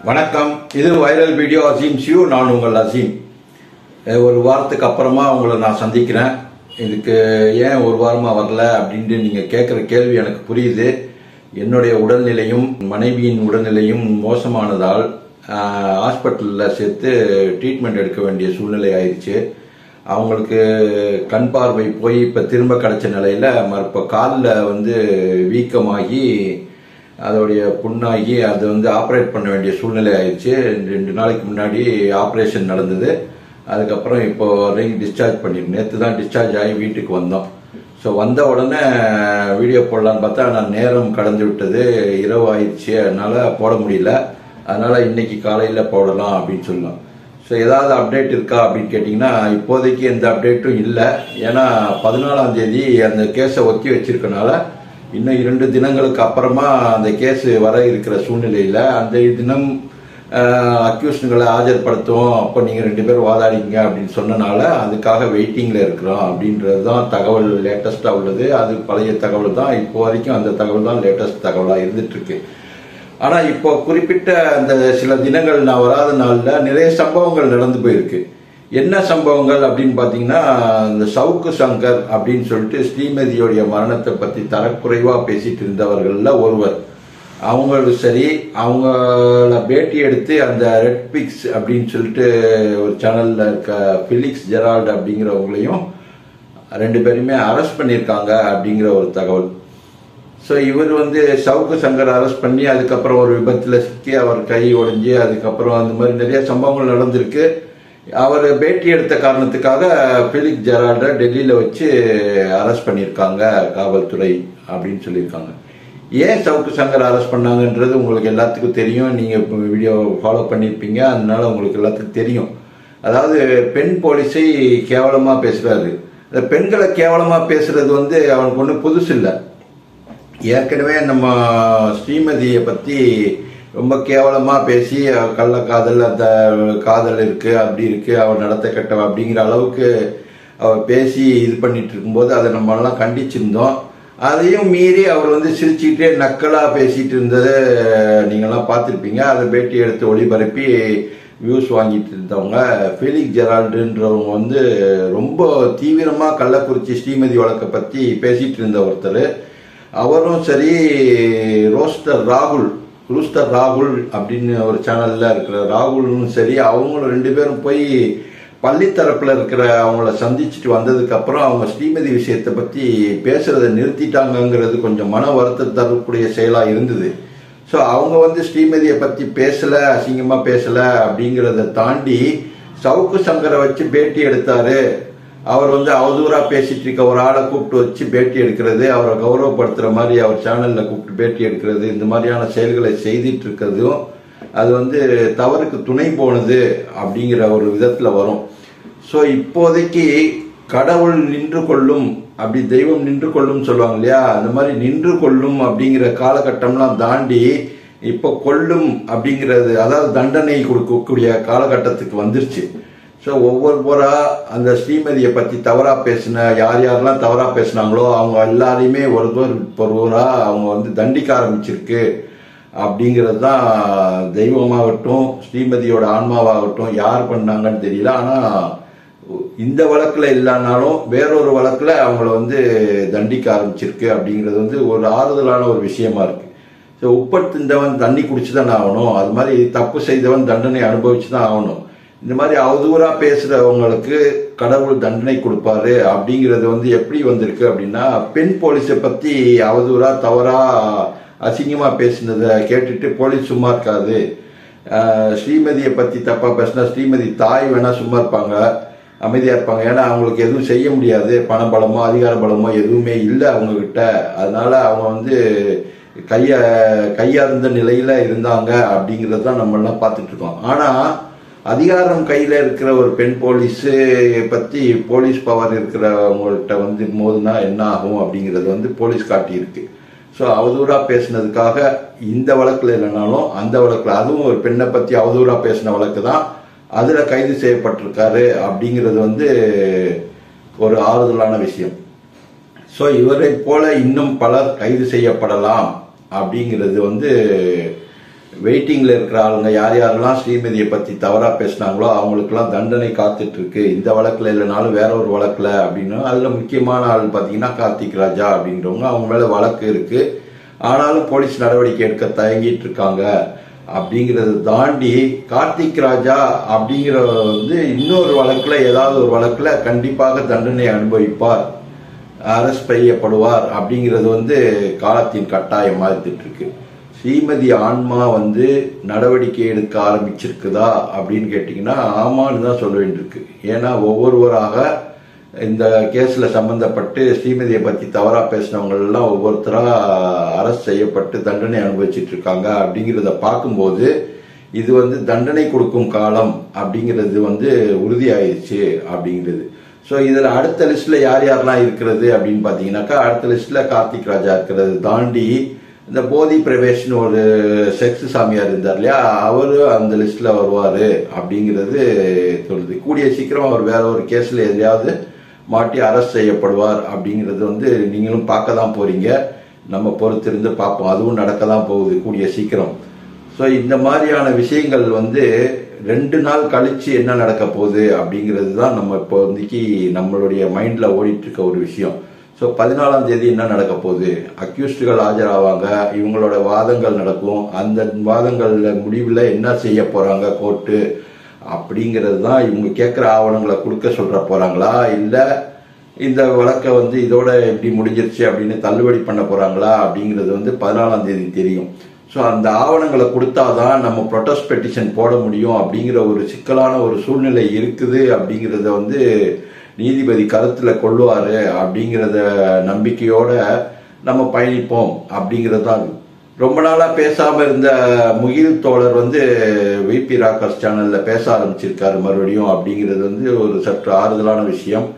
வணக்கம். இது viral video Azeem see you. நான் உங்கள் அசீம். ஒரு வாரத்துக்கு அப்புறமா உங்களை நான் சந்திக்கிறேன். இதுக்கு ஏன் ஒரு வாரமா வரல அப்படின்ட்டு நீங்க கேட்குற கேள்வி எனக்கு புரியுது. என்னுடைய உடல்நிலையும் மனைவியின் உடல்நிலையும் மோசமானதால் ஹாஸ்பிட்டலில் சேர்த்து ட்ரீட்மெண்ட் எடுக்க வேண்டிய சூழ்நிலை ஆயிடுச்சு. அவங்களுக்கு கண் பார்வை போய் இப்போ திரும்ப கிடைச்ச நிலையில் இப்போ காலில் வீக்கமாகி அதோடைய புண்ணாகி அது ஆப்ரேட் பண்ண வேண்டிய சூழ்நிலை ஆயிடுச்சு. 2 நாளைக்கு முன்னாடி ஆப்ரேஷன் நடந்தது. அதுக்கப்புறம் இப்போ வரைக்கும் டிஸ்சார்ஜ் பண்ணிருக்கோம். நேற்று தான் டிஸ்சார்ஜ் ஆகி வீட்டுக்கு வந்தோம். ஸோ வந்த உடனே வீடியோ போடலான்னு பார்த்தா நான் நேரம் கடந்து விட்டது, இரவு ஆயிடுச்சு, அதனால போட முடியல. அதனால இன்னைக்கு காலையில் போடலாம் அப்படின்னு சொல்லலாம். ஸோ ஏதாவது அப்டேட் இருக்கா அப்படின்னு கேட்டிங்கன்னா இப்போதைக்கு எந்த அப்டேட்டும் இல்லை. ஏன்னா 14ஆம் தேதி அந்த கேஸை ஒத்தி வச்சிருக்கனால இன்னும் 2 தினங்களுக்கு அப்புறமா அந்த கேஸ் வர இருக்கிற சூழ்நிலையில் அந்த தினம் அக்யூஸ்டுகளை ஆஜர்படுத்துவோம், அப்போ நீங்கள் 2 பேரும் வாதாடிங்க அப்படின்னு சொன்னனால அதுக்காக வெயிட்டிங்கில் இருக்கிறோம் அப்படின்றது தான் தகவல் லேட்டஸ்டாக உள்ளது. அது பழைய தகவல் தான். இப்போ வரைக்கும் அந்த தகவல் தான் லேட்டஸ்ட் தகவலாக இருந்துட்டு இருக்கு. ஆனால் இப்போ குறிப்பிட்ட அந்த சில தினங்கள் நான் வராத நாளில் நிறைய சம்பவங்கள் நடந்து போயிருக்கு. என்ன சம்பவங்கள் அப்படின்னு பார்த்தீங்கன்னா, இந்த சவுக்கு சங்கர் அப்படின்னு சொல்லிட்டு ஸ்ரீமதியோடைய மரணத்தை பற்றி தரக்குறைவாக பேசிட்டு இருந்தவர்கள்ல ஒருவர். அவங்களுக்கு சரி, அவங்கள பேட்டி எடுத்து அந்த ரெட் பிக்ஸ் அப்படின்னு சொல்லிட்டு ஒரு சேனல்ல இருக்க பிலிக்ஸ் ஜெரால்டு அப்படிங்கிறவங்களையும் 2 பேருமே அரெஸ்ட் பண்ணியிருக்காங்க அப்படிங்கிற ஒரு தகவல். ஸோ இவர் சவுக்கு சங்கர் அரெஸ்ட் பண்ணி அதுக்கப்புறம் ஒரு விபத்தில் சிக்கி அவர் கை உடைஞ்சி அதுக்கப்புறம் அந்த மாதிரி நிறைய சம்பவங்கள் நடந்திருக்கு. அவர் பேட்டி எடுத்த காரணத்துக்காக பிலிக்ஸ் ஜெரால்டை டெல்லியில் வச்சு அரெஸ்ட் பண்ணியிருக்காங்க காவல்துறை அப்படின்னு சொல்லியிருக்காங்க. ஏன் சவுக்கு சங்கர் அரெஸ்ட் பண்ணாங்கன்றது உங்களுக்கு எல்லாத்துக்கும் தெரியும். நீங்கள் இப்போ வீடியோ ஃபாலோ பண்ணியிருப்பீங்க, அதனால உங்களுக்கு எல்லாத்துக்கும் தெரியும். அதாவது பெண் போலீஸை கேவலமாக பேசுகிறாரு. அந்த பெண்களை கேவலமாக பேசுறது அவனுக்கு ஒன்றும் புதுசு இல்லை. ஏற்கனவே நம்ம ஸ்ரீமதியை பற்றி ரொம்ப கேவலமாக பேசி கள்ளக்காதல், அந்த காதல் இருக்கு, அப்படி இருக்கு, அவன் நடத்த கெட்டவன் அப்படிங்கிற அளவுக்கு அவர் பேசி இது பண்ணிட்டு இருக்கும்போது அதை நம்மளாம் கண்டிச்சிருந்தோம். அதையும் மீறி அவர் சிரிச்சுக்கிட்டே நக்கலாக பேசிட்டு இருந்தது நீங்களாம் பார்த்துருப்பீங்க. அதை பேட்டி எடுத்து ஒளிபரப்பி வியூஸ் வாங்கிட்டு இருந்தவங்க பிலிக்ஸ் ஜெரால்டுன்றவங்க ரொம்ப தீவிரமாக கள்ளக்குறிச்சி ஸ்ரீமதி வழக்கை பற்றி பேசிட்டு இருந்த ஒருத்தர். அவரும் சரி, ரூஸ்டர் ராகுல் அப்படின்னு ஒரு சேனல்ல இருக்கிற ராகுலும் சரி, அவங்களும் 2 பேரும் போய் பள்ளித்தரப்புல இருக்கிற அவங்கள சந்திச்சுட்டு வந்ததுக்கு அப்புறம் அவங்க ஸ்ரீமதி விஷயத்தை பத்தி பேசுறதை நிறுத்திட்டாங்கிறது கொஞ்சம் மன வருத்தம் தரக்கூடிய செயலா இருந்தது. ஸோ அவங்க ஸ்ரீமதியை பத்தி பேசல, அசிங்கமா பேசல அப்படிங்கிறத தாண்டி சவுக்கு சங்கரை வச்சு பேட்டி எடுத்தாரு. அவர் அவதூறா பேசிட்டு இருக்க ஒரு ஆளை கூப்பிட்டு வச்சு பேட்டி எடுக்கிறது, அவரை கௌரவப்படுத்துற மாதிரி அவர் சேனல்ல கூப்பிட்டு பேட்டி எடுக்கிறது, இந்த மாதிரியான செயல்களை செய்துட்டு இருக்கிறதும் அது தவறுக்கு துணை போனது அப்படிங்கிற ஒரு விதத்துல வரும். ஸோ இப்போதைக்கு கடவுள் நின்று கொள்ளும், அப்படி தெய்வம் நின்று கொள்ளும் சொல்லுவாங்க இல்லையா, அந்த மாதிரி நின்று கொள்ளும் அப்படிங்கிற காலகட்டம்லாம் தாண்டி இப்போ கொள்ளும் அப்படிங்கிறது, அதாவது தண்டனை கொடுக்கக்கூடிய காலகட்டத்துக்கு வந்துருச்சு. ஸோ ஒவ்வொருவரா அந்த ஸ்ரீமதியை பற்றி தவறாக பேசின யாரெல்லாம் தவறாக பேசினாங்களோ அவங்க எல்லாரையுமே ஒருவரா அவங்க தண்டிக்க ஆரம்பிச்சிருக்கு. அப்படிங்கிறது தான் தெய்வமாகட்டும் ஸ்ரீமதியோட ஆன்மாவாகட்டும் யார் பண்ணாங்கன்னு தெரியல. ஆனால் இந்த வழக்கில் இல்லைனாலும் வேறொரு வழக்கில் அவங்கள தண்டிக்க ஆரம்பிச்சிருக்கு அப்படிங்கிறது ஒரு ஆறுதலான ஒரு விஷயமா இருக்கு. ஸோ உப்பட் தின்றவன் தண்ணி குடிச்சு தான் ஆகணும், அது மாதிரி தப்பு செய்தவன் தண்டனை அனுபவிச்சு தான் ஆகணும். இந்த மாதிரி அவதூறா பேசுறவங்களுக்கு கடவுள் தண்டனை கொடுப்பாரு அப்படிங்கிறது எப்படி வந்திருக்கு அப்படின்னா, பெண் போலீஸை பத்தி அவதூறா தவறா அசிங்கமா பேசினதை கேட்டுட்டு போலீஸ் சும்மா இருக்காது. ஸ்ரீமதியை பத்தி தப்பா பேசினா ஸ்ரீமதி தாய் வேணா சும்மா இருப்பாங்க, அமைதியா இருப்பாங்க. ஏன்னா அவங்களுக்கு எதுவும் செய்ய முடியாது, பண பலமோ அதிகார பலமோ எதுவுமே இல்லை அவங்க கிட்ட. அதனால அவங்க கையார்ந்த நிலையில இருந்தாங்க அப்படிங்கிறது தான் நம்ம எல்லாம் பார்த்துட்டு இருக்கோம். ஆனா அதிகாரம் கையில இருக்கிற ஒரு பெண் போலீஸு பத்தி போலீஸ் பவர் இருக்கிறவங்கள்ட்ட மோதுனா என்ன ஆகும் அப்படிங்கிறது போலீஸ் காட்டியிருக்கு. ஸோ அவதூறா பேசினதுக்காக இந்த வழக்கில் இல்லைனாலும் அந்த வழக்கில், அதுவும் ஒரு பெண்ணை பத்தி அவதூறா பேசின வழக்கு தான், அதுல கைது செய்யப்பட்டிருக்காரு அப்படிங்கிறது ஒரு ஆறுதலான விஷயம். ஸோ இவரை போல இன்னும் பலர் கைது செய்யப்படலாம் அப்படிங்கிறது வெயிட்டிங்ல இருக்கிற ஆளுங்க யார் யாரெல்லாம் ஸ்ரீமதியை பத்தி தவறா பேசினாங்களோ அவங்களுக்குலாம் தண்டனை காத்துட்டு இருக்கு. இந்த வழக்குல இல்லைனாலும் வேற ஒரு வழக்குல அப்படின்னு. அதுல முக்கியமான ஆள் பாத்தீங்கன்னா கார்த்திக் ராஜா அப்படின்றவங்க, அவங்க மேல வழக்கு இருக்கு. ஆனாலும் போலீஸ் நடவடிக்கை எடுக்க தயங்கிட்டு இருக்காங்க. அப்படிங்கறத தாண்டி கார்த்திக் ராஜா அப்படிங்கிற இன்னொரு வழக்குல ஏதாவது ஒரு வழக்குல கண்டிப்பாக தண்டனை அனுபவிப்பார், அரெஸ்ட் செய்யப்படுவார் அப்படிங்கிறது காலத்தின் கட்டாயமா இருந்துட்டு இருக்கு. ஸ்ரீமதி ஆன்மா நடவடிக்கை எடுக்க ஆரம்பிச்சிருக்குதா அப்படின்னு கேட்டீங்கன்னா ஆமான்னு தான் சொல்ல வேண்டியிருக்கு. ஏன்னா ஒவ்வொருவராக இந்த கேஸ்ல சம்பந்தப்பட்டு ஸ்ரீமதியை பத்தி தவறா பேசினவங்க எல்லாம் ஒவ்வொருத்தரா அரெஸ்ட் செய்யப்பட்டு தண்டனை அனுபவிச்சுட்டு இருக்காங்க. அப்படிங்கிறத பார்க்கும்போது இது தண்டனை கொடுக்கும் காலம் அப்படிங்கிறது உறுதியாயிருச்சு அப்படிங்கிறது. ஸோ இதுல அடுத்த லிஸ்ட்ல யார் யாரெல்லாம் இருக்கிறது அப்படின்னு பாத்தீங்கன்னாக்கா, அடுத்த லிஸ்ட்ல கார்த்திக் ராஜா இருக்கிறது தாண்டி இந்த போதி பிரவேஷ்னு ஒரு செக்ஸ் சாமியார் இருந்தார் இல்லையா, அவரு அந்த லிஸ்ட்ல வருவாரு அப்படிங்கிறது சொல்லுது. கூடிய சீக்கிரம் அவர் வேற ஒரு கேஸ்ல எதையாவது மாட்டி அரெஸ்ட் செய்யப்படுவார் அப்படிங்கிறது நீங்களும் பார்க்க தான் போறீங்க. நம்ம பொறுத்திருந்து பார்ப்போம். அதுவும் நடக்க தான் போகுது கூடிய சீக்கிரம். ஸோ இந்த மாதிரியான விஷயங்கள் 2 நாள் கழிச்சு என்ன நடக்க போகுது அப்படிங்கிறது தான் நம்ம இப்போ நம்மளுடைய மைண்ட்ல ஓடிட்டு இருக்க ஒரு விஷயம். ஸோ 14ஆம் தேதி என்ன நடக்க போகுது, அக்யூஸ்டுகள் ஆஜராவாங்க, இவங்களோட வாதங்கள் நடக்கும். அந்த வாதங்கள் முடிவில் என்ன செய்ய போறாங்க கோர்ட்டு அப்படிங்கிறது தான். இவங்க கேட்குற ஆவணங்களை கொடுக்க சொல்ற போறாங்களா, இல்லை இந்த வழக்கை இதோட எப்படி முடிஞ்சிருச்சு அப்படின்னு தள்ளுபடி பண்ண போறாங்களா அப்படிங்கிறது 14ஆம் தேதி தெரியும். ஸோ அந்த ஆவணங்களை கொடுத்தாதான் நம்ம ப்ரொடெஸ்ட் பெட்டிஷன் போட முடியும் அப்படிங்கிற ஒரு சிக்கலான ஒரு சூழ்நிலை இருக்குது. அப்படிங்கிறத நீதிபதி கருத்துல கொள்ளுவாரு அப்படிங்கிறத நம்பிக்கையோட நம்ம பயணிப்போம் அப்படிங்கிறது தான். ரொம்ப நாளா பேசாம இருந்த முகில் தோழர் விபி ராக்கர்ஸ் சேனல்ல பேச ஆரம்பிச்சிருக்காரு மறுபடியும். அப்படிங்கிறது ஒரு சற்று ஆறுதலான விஷயம்.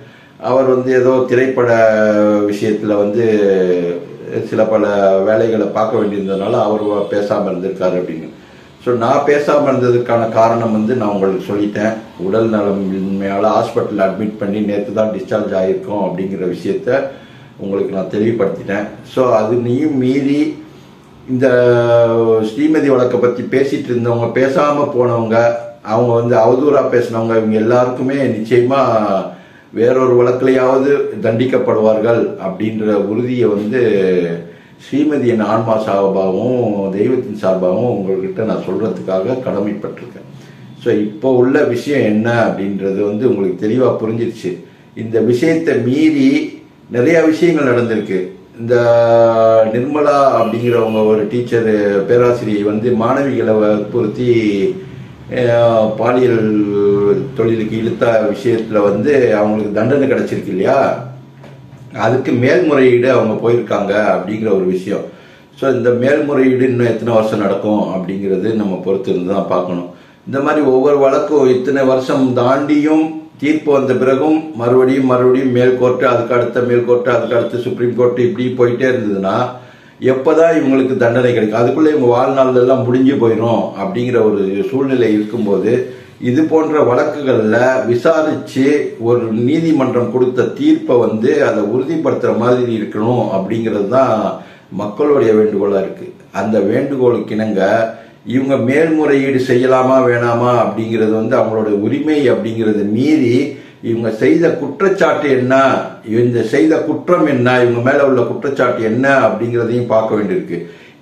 அவர் ஏதோ திரைப்பட விஷயத்துல சில பல வேலைகளை பார்க்க வேண்டியிருந்ததுனால அவர் பேசாம இருந்திருக்காரு அப்படின்னு. ஸோ நான் பேசாம இருந்ததுக்கான காரணம் நான் உங்களுக்கு சொல்லிட்டேன். உடல் நலமின்மையால ஹாஸ்பிட்டல் அட்மிட் பண்ணி நேற்று தான் டிஸ்சார்ஜ் ஆகிருக்கோம் அப்படிங்கிற விஷயத்த உங்களுக்கு நான் தெளிவுபடுத்திட்டேன். ஸோ அது நீயும் மீறி இந்த ஸ்ரீமதி வழக்கை பத்தி பேசிட்டு இருந்தவங்க, பேசாம போனவங்க, அவங்க அவதூறா பேசினவங்க, இவங்க எல்லாருக்குமே நிச்சயமா வேறொரு வழக்கிலையாவது தண்டிக்கப்படுவார்கள் அப்படின்ற உறுதியை ஸ்ரீமதியின் ஆன்மா சார்பாகவும் தெய்வத்தின் சார்பாகவும் உங்கள்கிட்ட நான் சொல்றதுக்காக கடமைப்பட்டிருக்கேன். ஸோ இப்போ உள்ள விஷயம் என்ன அப்படின்றது உங்களுக்கு தெளிவா புரிஞ்சிருச்சு. இந்த விஷயத்தை மீறி நிறைய விஷயங்கள் நடந்திருக்கு. இந்த நிர்மலா அப்படிங்கிறவங்க ஒரு டீச்சர் பேராசிரியை மாணவிகளை வற்புறுத்தி பாலியல் தொழிலுக்கு இழுத்த விஷயத்துல அவங்களுக்கு தண்டனை கிடைச்சிருக்கு இல்லையா, அதுக்கு மேல்முறையீடு அவங்க போயிருக்காங்க அப்படிங்கிற ஒரு விஷயம். ஸோ இந்த மேல்முறையீடு இன்னும் எத்தனை வருஷம் நடக்கும் அப்படிங்கிறது நம்ம பொறுத்து இருந்து தான் பார்க்கணும். இந்த மாதிரி ஒவ்வொரு வழக்கும் இத்தனை வருஷம் தாண்டியும் தீர்ப்பு வந்த பிறகும் மறுபடியும் மேல் கோர்ட்டு, அதுக்கு அடுத்த மேல் கோர்ட்டு, அதுக்கு அடுத்த சுப்ரீம் கோர்ட்டு, இப்படி போயிட்டே இருந்ததுன்னா எப்பதான் இவங்களுக்கு தண்டனை கிடைக்கும்? அதுக்குள்ள இவங்க வாழ்நாள் எல்லாம் முடிஞ்சு போயிடும் அப்படிங்கிற ஒரு சூழ்நிலை இருக்கும்போது இது போன்ற வழக்குகள்ல விசாரிச்சு ஒரு நீதிமன்றம் கொடுத்த தீர்ப்பை அதை உறுதிப்படுத்துற மாதிரி இருக்கணும் அப்படிங்கிறது தான் மக்களுடைய வேண்டுகோளா இருக்கு. அந்த வேண்டுகோளுக்கு இணங்க இவங்க மேல்முறையீடு செய்யலாமா வேணாமா அப்படிங்கிறது அவங்களோட உரிமை அப்படிங்கறத மீறி இவங்க செய்த குற்றச்சாட்டு என்ன, இந்த செய்த குற்றம் என்ன, இவங்க மேல உள்ள குற்றச்சாட்டு என்ன அப்படிங்கிறதையும் பார்க்க வேண்டியிருக்கு.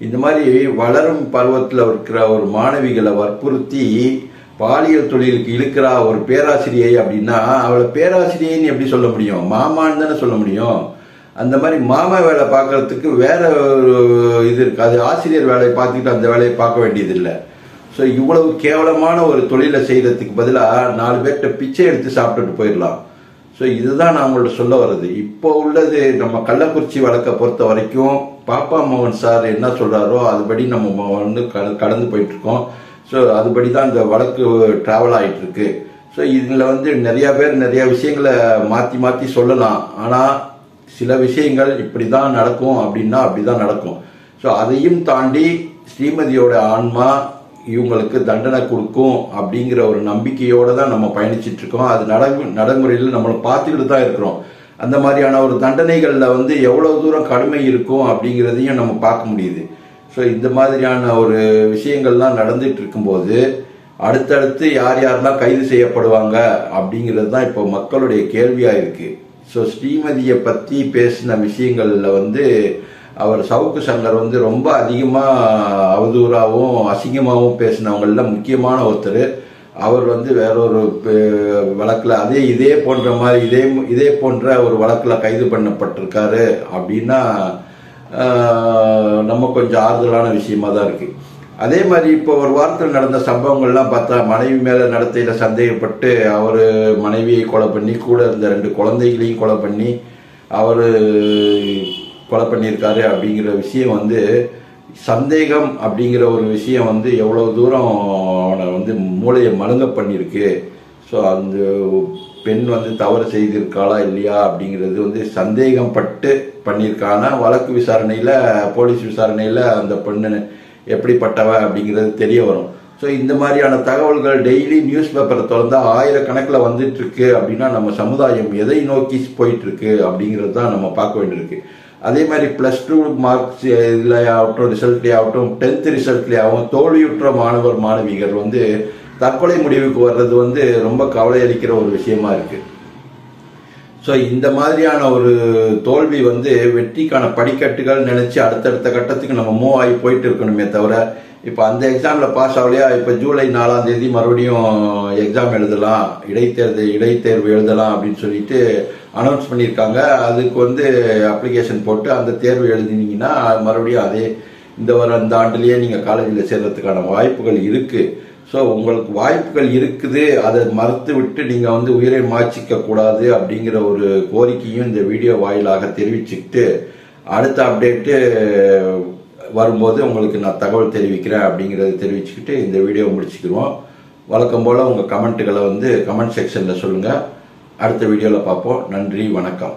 இந்த மாதிரி வளரும் பருவத்தில் இருக்கிற ஒரு மாணவிகளை வற்புறுத்தி பாலியல் தொழிலுக்கு இழுக்கிறா ஒரு பேராசிரியை அப்படின்னா அவளை பேராசிரியைன்னு எப்படி சொல்ல முடியும்? மாமான்னு தானே சொல்ல முடியும். அந்த மாதிரி மாமா வேலை பார்க்கறதுக்கு வேற ஒரு இது இருக்கு. அது ஆசிரியர் வேலையை பார்த்துக்கிட்டு அந்த வேலையை பார்க்க வேண்டியது இல்லை. ஸோ இவ்வளவு கேவலமான ஒரு தொழிலை செய்யறதுக்கு பதிலாக 4 பேர்கிட்ட பிச்சை எடுத்து சாப்பிட்டுட்டு போயிடலாம். ஸோ இதுதான் நான் உங்கள்ட்ட சொல்ல வர்றது. இப்போ உள்ளது நம்ம கள்ளக்குறிச்சி வழக்கை பொறுத்த வரைக்கும் பாப்பா மோகன் சார் என்ன சொல்றாரோ அதுபடி நம்ம கடந்து போயிட்டு இருக்கோம். ஸோ அதுபடி தான் இந்த வழக்கு டிராவல் ஆயிட்டு இருக்கு. ஸோ இதுல நிறைய பேர் நிறைய விஷயங்களை மாத்தி மாத்தி சொல்லலாம். ஆனா சில விஷயங்கள் இப்படிதான் நடக்கும் அப்படின்னா அப்படிதான் நடக்கும். ஸோ அதையும் தாண்டி ஸ்ரீமதியோட ஆன்மா இவங்களுக்கு தண்டனை கொடுக்கும் அப்படிங்கிற ஒரு நம்பிக்கையோட தான் நம்ம பயணிச்சிட்டு இருக்கோம். அது நடைமுறையில் நம்மளை பார்த்துக்கிட்டு தான் இருக்கிறோம். அந்த மாதிரியான ஒரு தண்டனைகள்ல எவ்வளவு தூரம் கடுமை இருக்கும் அப்படிங்கிறதையும் நம்ம பார்க்க முடியுது. ஸோ இந்த மாதிரியான ஒரு விஷயங்கள்லாம் நடந்துட்டு இருக்கும்போது அடுத்தடுத்து யார் யாரெல்லாம் கைது செய்யப்படுவாங்க அப்படிங்கிறது தான் இப்போ மக்களுடைய கேள்வியாக இருக்கு. ஸோ ஸ்ரீமதியை பற்றி பேசின விஷயங்கள்ல அவர் சவுக்கு சங்கர் ரொம்ப அதிகமாக அவதூறாகவும் அசிங்கமாகவும் பேசினவங்கள முக்கியமான ஒருத்தர். அவர் வேறொரு வழக்கில் இதே போன்ற மாதிரி இதே போன்ற ஒரு வழக்கில் கைது பண்ணப்பட்டிருக்காரு அப்படின்னா நம்ம கொஞ்சம் ஆறுதலான விஷயமா தான் இருக்கு. அதே மாதிரி இப்போ ஒரு வாரத்தில் நடந்த சம்பவங்கள்லாம் பார்த்தா மனைவி மேல நடத்தையில சந்தேகப்பட்டு அவர் மனைவியை கொலை பண்ணி கூட இருந்த 2 குழந்தைகளையும் கொலை பண்ணி அவர் கொலை பண்ணியிருக்காரு அப்படிங்கிற விஷயம் சந்தேகம் அப்படிங்கிற ஒரு விஷயம் எவ்வளவு தூரம் அவனை மூளையை மழுங்க பண்ணியிருக்கு. ஸோ அந்த பெண் தவறு செய்திருக்காளா இல்லையா அப்படிங்கிறது சந்தேகம் பட்டு பண்ணியிருக்கானா வழக்கு விசாரணையில் போலீஸ் விசாரணையில் அந்த பெண்ணு எப்படிப்பட்டவ அப்படிங்கிறது தெரிய வரும். ஸோ இந்த மாதிரியான தகவல்கள் டெய்லி நியூஸ் பேப்பரை திறந்தா ஆயிரக்கணக்கில் வந்துட்டு இருக்கு அப்படின்னா நம்ம சமுதாயம் எதை நோக்கி போயிட்டு இருக்கு அப்படிங்கிறது தான் நம்ம பார்க்க வேண்டியிருக்கு. அதே மாதிரி +2 மார்க்ஸ் இதில் ஆகட்டும், ரிசல்ட்லேயே ஆகட்டும், 10th ரிசல்ட்லேயே ஆகும் தோல்வியுற்ற மாணவர் மாணவிகள் தற்கொலை முடிவுக்கு வர்றது ரொம்ப கவலை அளிக்கிற ஒரு விஷயமா இருக்கு. ஸோ இந்த மாதிரியான ஒரு தோல்வி வெற்றிக்கான படிக்கட்டுகள் நினைச்சு அடுத்தடுத்த கட்டத்துக்கு நம்ம மூவ் ஆகி போயிட்டு இருக்கணுமே தவிர இப்போ அந்த எக்ஸாமில் பாஸ் ஆகலையா இப்போ ஜூலை 4ஆம் தேதி மறுபடியும் எக்ஸாம் எழுதலாம், இடைத்தேர்வு எழுதலாம் அப்படின்னு சொல்லிட்டு அனௌன்ஸ் பண்ணியிருக்காங்க. அதுக்கு அப்ளிகேஷன் போட்டு அந்த தேர்வு எழுதினீங்கன்னா மறுபடியும் இந்த ஆண்டுலேயே நீங்கள் காலேஜில் சேர்றதுக்கான வாய்ப்புகள் இருக்குது. ஸோ உங்களுக்கு வாய்ப்புகள் இருக்குது, அதை மறுத்து விட்டு நீங்கள் உயிரை மாய்ச்சிக்க கூடாது அப்படிங்கிற ஒரு கோரிக்கையும் இந்த வீடியோ வாயிலாக தெரிவிச்சுக்கிட்டு அடுத்த அப்டேட்டு வரும்போது உங்களுக்கு நான் தகவல் தெரிவிக்கிறேன் அப்படிங்கிறத தெரிவிச்சுக்கிட்டு இந்த வீடியோ முடிச்சுக்கிடுவோம். வழக்கம் போல் உங்கள் கமெண்ட்டுகளை கமெண்ட் செக்ஷனில் சொல்லுங்கள். அடுத்த வீடியோவில் பார்ப்போம். நன்றி, வணக்கம்.